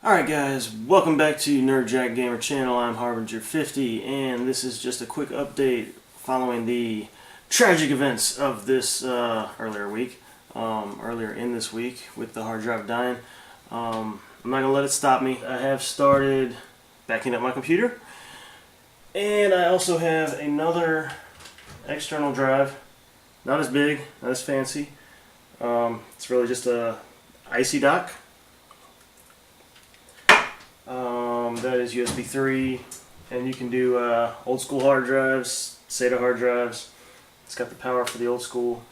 Alright guys, welcome back to NerdJock Gamer channel. I'm Harbinger50 and this is just a quick update following the tragic events of this earlier in this week with the hard drive dying. I'm not going to let it stop me. I have started backing up my computer and I also have another external drive, not as big, not as fancy. It's really just a icy dock. That is USB 3, and you can do old school hard drives, SATA hard drives. It's got the power for the old school.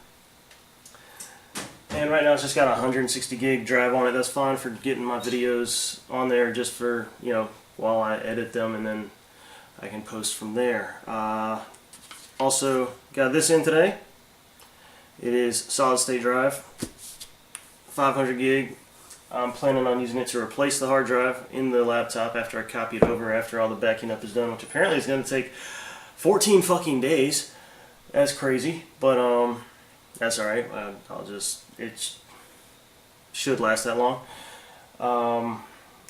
And right now it's just got a 160 gig drive on it. That's fine for getting my videos on there just for, while I edit them, and then I can post from there. Also got this in today. It is solid state drive, 500 gig. I'm planning on using it to replace the hard drive in the laptop after I copy it over, after all the backing up is done, which apparently is going to take 14 fucking days. That's crazy, but that's alright. It should last that long.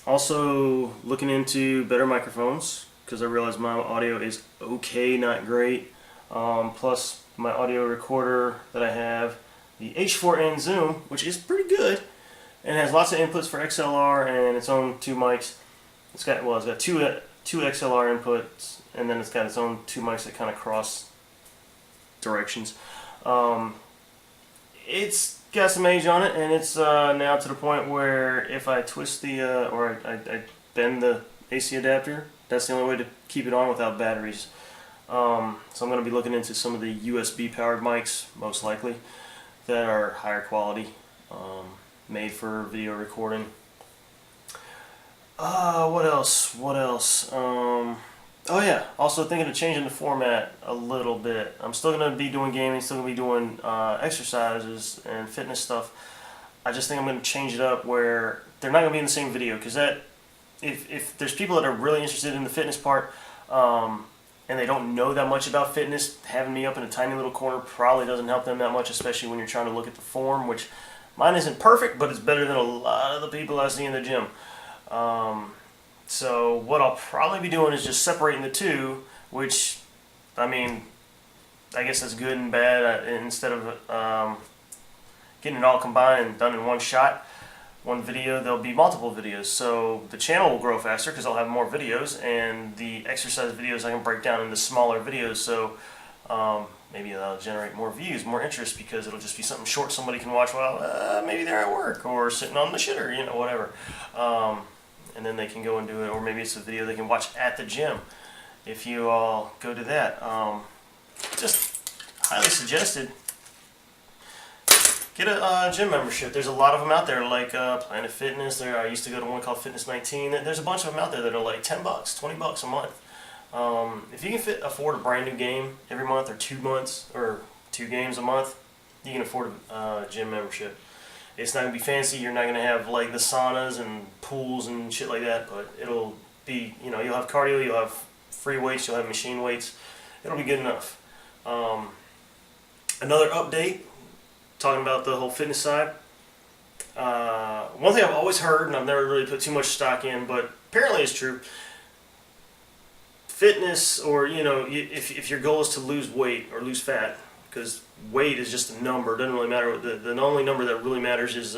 Also looking into better microphones, because I realize my audio is okay, not great. Plus my audio recorder that I have, the H4n Zoom, which is pretty good. And it has lots of inputs for XLR and its own two mics. It's got two XLR inputs, and then it's got its own two mics that kind of cross directions. It's got some age on it, and it's now to the point where if I twist the or I bend the AC adapter, that's the only way to keep it on without batteries. So I'm going to be looking into some of the USB powered mics, most likely, that are higher quality. Made for video recording. What else? Oh yeah, also thinking of changing the format a little bit. I'm still going to be doing gaming, still going to be doing exercises and fitness stuff. I just think I'm going to change it up where they're not going to be in the same video, because that, if there's people that are really interested in the fitness part, and they don't know that much about fitness, having me up in a tiny little corner probably doesn't help them that much, especially when you're trying to look at the form, which mine isn't perfect, but it's better than a lot of the people I see in the gym. So what I'll probably be doing is just separating the two, which, I mean, I guess that's good and bad. Instead of getting it all combined and done in one shot, one video, there'll be multiple videos. So the channel will grow faster because I'll have more videos, and the exercise videos I can break down into smaller videos. So maybe that'll generate more views, more interest, because it'll just be something short somebody can watch while maybe they're at work or sitting on the shitter, whatever. And then they can go and do it, or maybe it's a video they can watch at the gym if you all go to that. Just highly suggested. Get a gym membership. There's a lot of them out there, like Planet Fitness. I used to go to one called Fitness 19. There's a bunch of them out there that are like $10, $20 a month. If you can afford a brand new game every month, or 2 months, or 2 games a month, you can afford a gym membership. It's not going to be fancy. You're not going to have like the saunas and pools and shit like that, but it'll be, you'll have cardio, you'll have free weights, you'll have machine weights. It'll be good enough. Another update, talking about the whole fitness side. One thing I've always heard, and I've never really put too much stock in, but apparently it's true. Fitness, or if your goal is to lose weight or lose fat, because weight is just a number, it doesn't really matter. The only number that really matters is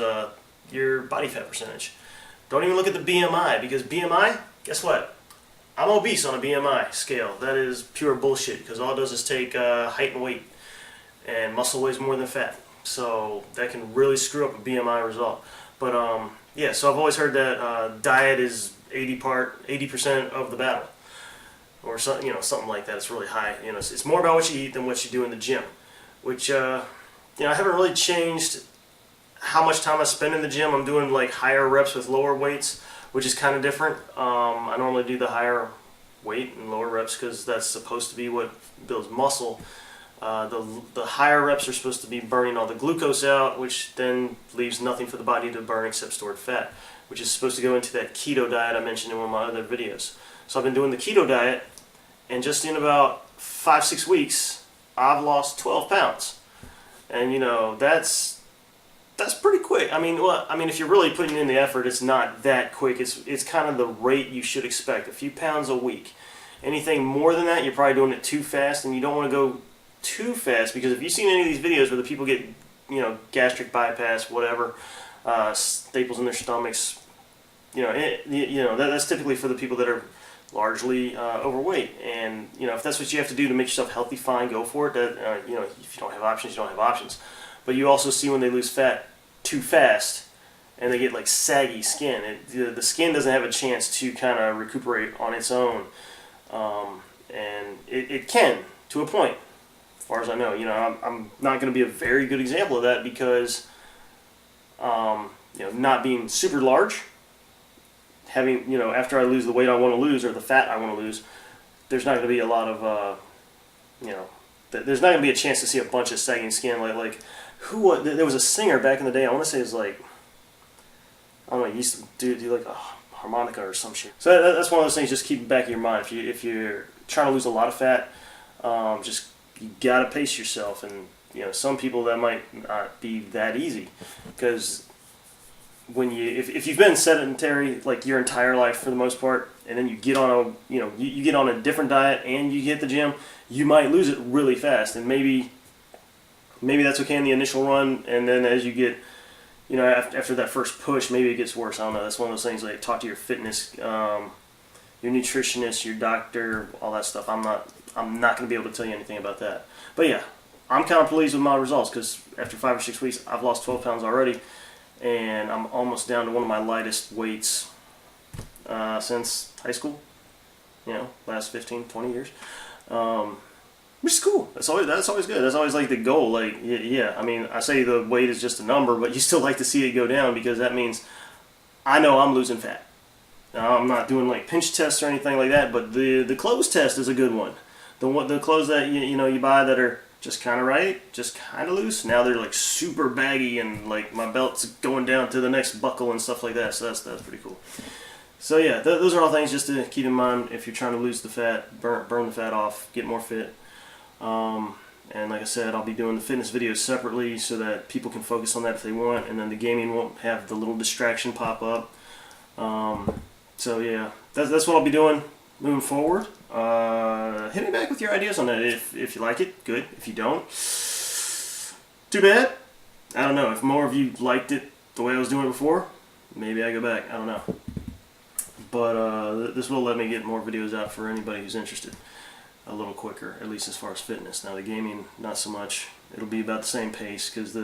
your body fat percentage. Don't even look at the BMI, because BMI, guess what? I'm obese on a BMI scale. That is pure bullshit, because all it does is take height and weight, and muscle weighs more than fat. So that can really screw up a BMI result. But yeah, so I've always heard that diet is 80% of the battle, or something, something like that. It's really high. It's more about what you eat than what you do in the gym, which I haven't really changed how much time I spend in the gym. I'm doing like higher reps with lower weights, which is kind of different. I normally do the higher weight and lower reps because that's supposed to be what builds muscle. The higher reps are supposed to be burning all the glucose out, which then leaves nothing for the body to burn except stored fat, which is supposed to go into that keto diet I mentioned in one of my other videos. So I've been doing the keto diet, and just in about 5-6 weeks, I've lost 12 pounds. And that's That's pretty quick. I mean, well, I mean, if you're really putting in the effort, it's not that quick. It's kind of the rate you should expect. A few pounds a week. Anything more than that, you're probably doing it too fast, and you don't want to go too fast, because if you've seen any of these videos where the people get, gastric bypass, whatever, staples in their stomachs, that's typically for the people that are largely overweight. And if that's what you have to do to make yourself healthy, fine, go for it. That if you don't have options, you don't have options. But you also see when they lose fat too fast, and they get like saggy skin. The skin doesn't have a chance to kind of recuperate on its own, and it can to a point, as far as I know. I'm not going to be a very good example of that because, not being super large, having after I lose the weight I want to lose or the fat I want to lose, there's not going to be a lot of there's not going to be a chance to see a bunch of sagging skin like. There was a singer back in the day, I want to say it was like, I don't know, he used to do like a harmonica or some shit. So that's one of those things, just keep in the back of your mind. If you're trying to lose a lot of fat, you gotta pace yourself. And some people that might not be that easy, because if you've been sedentary like your entire life for the most part, and then you get on you get on a different diet and you hit the gym, you might lose it really fast. And maybe that's okay in the initial run, and then as you get, after that first push, maybe it gets worse. I don't know. That's one of those things, like talk to your fitness, your nutritionist, your doctor, all that stuff. I'm not going to be able to tell you anything about that. But yeah, I'm kind of pleased with my results, because after 5 or 6 weeks, I've lost 12 pounds already, and I'm almost down to one of my lightest weights since high school. Last 15, 20 years. Which is cool. That's always good. That's always like the goal. Like, yeah. I mean, I say the weight is just a number, but you still like to see it go down, because that means I know I'm losing fat. Now, I'm not doing like pinch tests or anything like that, but the clothes test is a good one. The clothes that you buy that are just kind of right, just kind of loose. Now they're like super baggy, and like my belt's going down to the next buckle and stuff like that. So that's pretty cool. So yeah, those are all things just to keep in mind if you're trying to lose the fat, burn the fat off, get more fit. And like I said, I'll be doing the fitness videos separately so that people can focus on that if they want, and then the gaming won't have the little distraction pop up. So yeah, that's what I'll be doing moving forward. Hit me back with your ideas on that. If you like it, good. If you don't, too bad. I don't know. If more of you liked it the way I was doing it before, maybe I go back. I don't know. But this will let me get more videos out for anybody who's interested a little quicker, at least as far as fitness. Now the gaming, not so much. It'll be about the same pace, because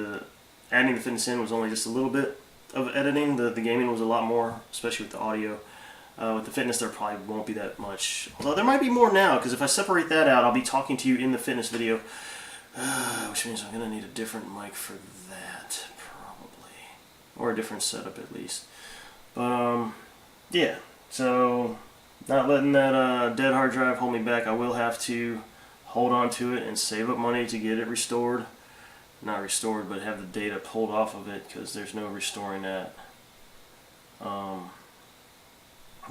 adding the fitness in was only just a little bit of editing. The gaming was a lot more, especially with the audio. With the fitness, there probably won't be that much. Although there might be more now, because if I separate that out, I'll be talking to you in the fitness video, which means I'm going to need a different mic for that, probably. Or a different setup, at least. But, yeah. So, not letting that dead hard drive hold me back. I will have to hold on to it and save up money to get it restored. Not restored, but have the data pulled off of it, because there's no restoring that.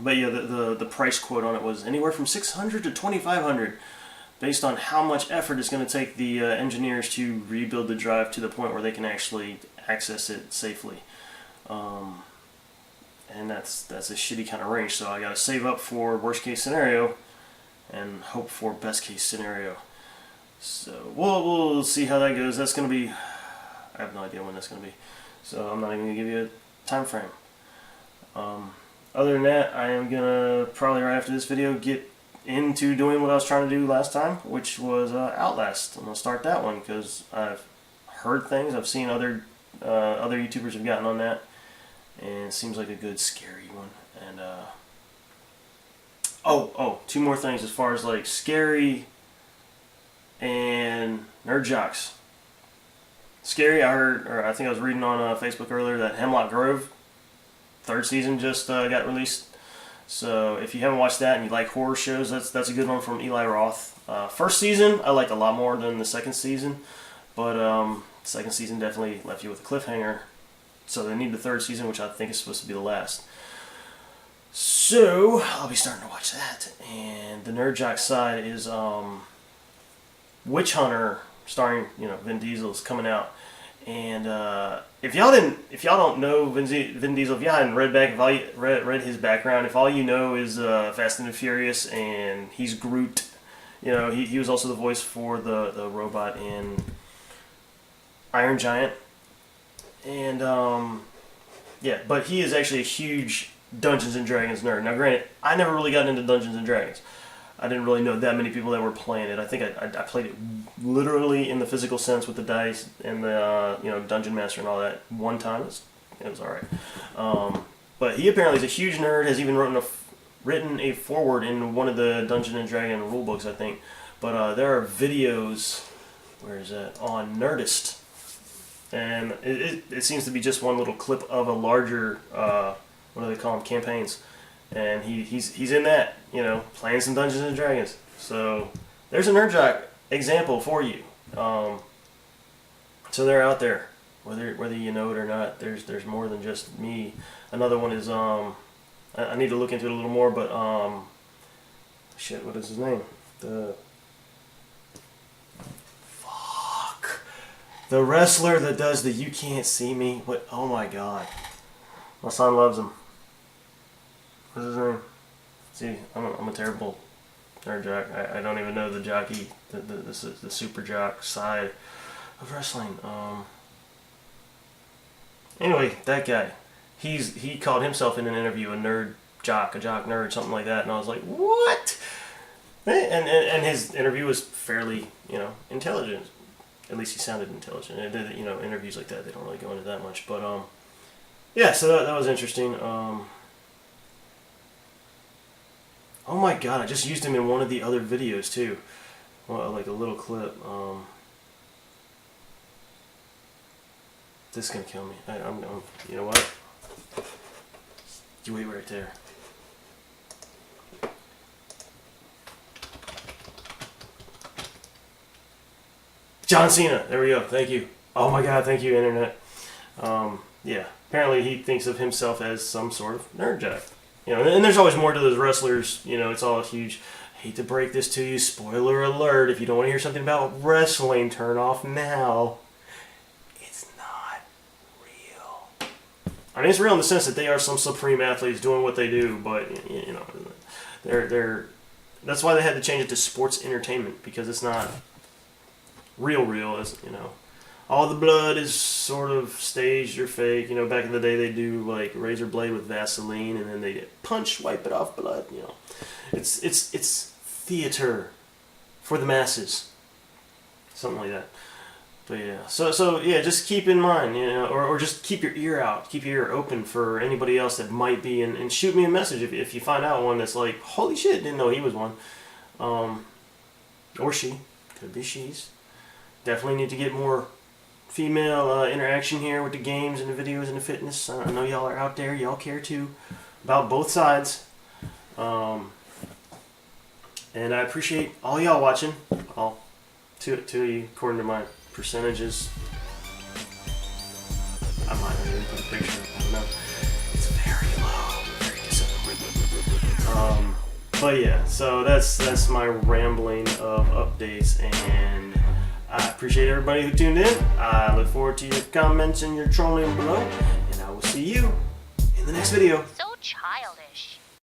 But yeah, the price quote on it was anywhere from $600 to $2,500, based on how much effort it's going to take the engineers to rebuild the drive to the point where they can actually access it safely. And that's a shitty kind of range, so I got to save up for worst case scenario and hope for best case scenario. So we'll see how that goes. That's going to be, I have no idea when that's going to be, so I'm not even going to give you a time frame. Other than that, I am going to probably right after this video get into doing what I was trying to do last time, which was Outlast. I'm going to start that one because I've heard things. I've seen other YouTubers have gotten on that, and it seems like a good scary one. And two more things as far as like scary and nerd jocks. Scary, I heard, or I think I was reading on Facebook earlier that Hemlock Grove third season just got released. So if you haven't watched that and you like horror shows, that's a good one from Eli Roth. First season I liked a lot more than the second season, but second season definitely left you with a cliffhanger. So they need the third season, which I think is supposed to be the last. So I'll be starting to watch that. And the Nerd Jock side is Witch Hunter, starring Vin Diesel, is coming out. And if y'all don't know Vin Diesel, if y'all hadn't read his background, if all you know is Fast and the Furious and he's Groot, you know, he was also the voice for the robot in Iron Giant, and yeah, but he is actually a huge Dungeons and Dragons nerd. Now, granted, I never really got into Dungeons and Dragons. I didn't really know that many people that were playing it. I think I played it literally in the physical sense with the dice and the Dungeon Master and all that one time. It was all right. But he apparently is a huge nerd. Has even written a foreword in one of the Dungeons and Dragon rule books, I think. But there are videos. Where is that? On Nerdist, and it seems to be just one little clip of a larger what do they call them, campaigns. And he's in that, you know, playing some Dungeons and Dragons. So there's a NerdJock example for you. So they're out there, whether you know it or not. There's more than just me. Another one is I need to look into it a little more, but shit, what is his name? The wrestler that does the "You Can't See Me." What? Oh my God, my son loves him. What's his name? See, I'm a terrible nerd jock. I don't even know the jockey, the super jock side of wrestling. Anyway, that guy, he called himself in an interview a jock nerd, something like that, and I was like, what? And his interview was fairly, you know, intelligent. At least he sounded intelligent. And, you know, interviews like that, they don't really go into that much. But yeah, so that was interesting. Oh my God, I just used him in one of the other videos too. Well, like a little clip. This is gonna kill me. I'm you know what? You wait right there. John Cena. There we go. Thank you. Oh my God. Thank you, Internet. Yeah. Apparently, he thinks of himself as some sort of nerd jack. You know, and there's always more to those wrestlers. You know, it's all huge. I hate to break this to you. Spoiler alert. If you don't want to hear something about wrestling, turn off now. It's not real. I mean, it's real in the sense that they are some supreme athletes doing what they do, but, you know, they're that's why they had to change it to sports entertainment, because it's not real, as you know. All the blood is sort of staged or fake. You know, back in the day they do like razor blade with Vaseline, and then they punch, wipe it off blood. You know, it's theater for the masses, something like that. But yeah, so yeah, just keep in mind, you know, or just keep your ear out, keep your ear open for anybody else that might be, and shoot me a message if you find out one that's like, holy shit, didn't know he was one, or she, could be she's. Definitely need to get more female interaction here with the games and the videos and the fitness. I know y'all are out there. Y'all care too about both sides. And I appreciate all y'all watching. All two of you, according to my percentages. I might not even put a picture. I don't know. It's very low. Very disappointing. But yeah, so that's my rambling of updates, and I appreciate everybody who tuned in. I look forward to your comments and your trolling below, and I will see you in the next video. So childish.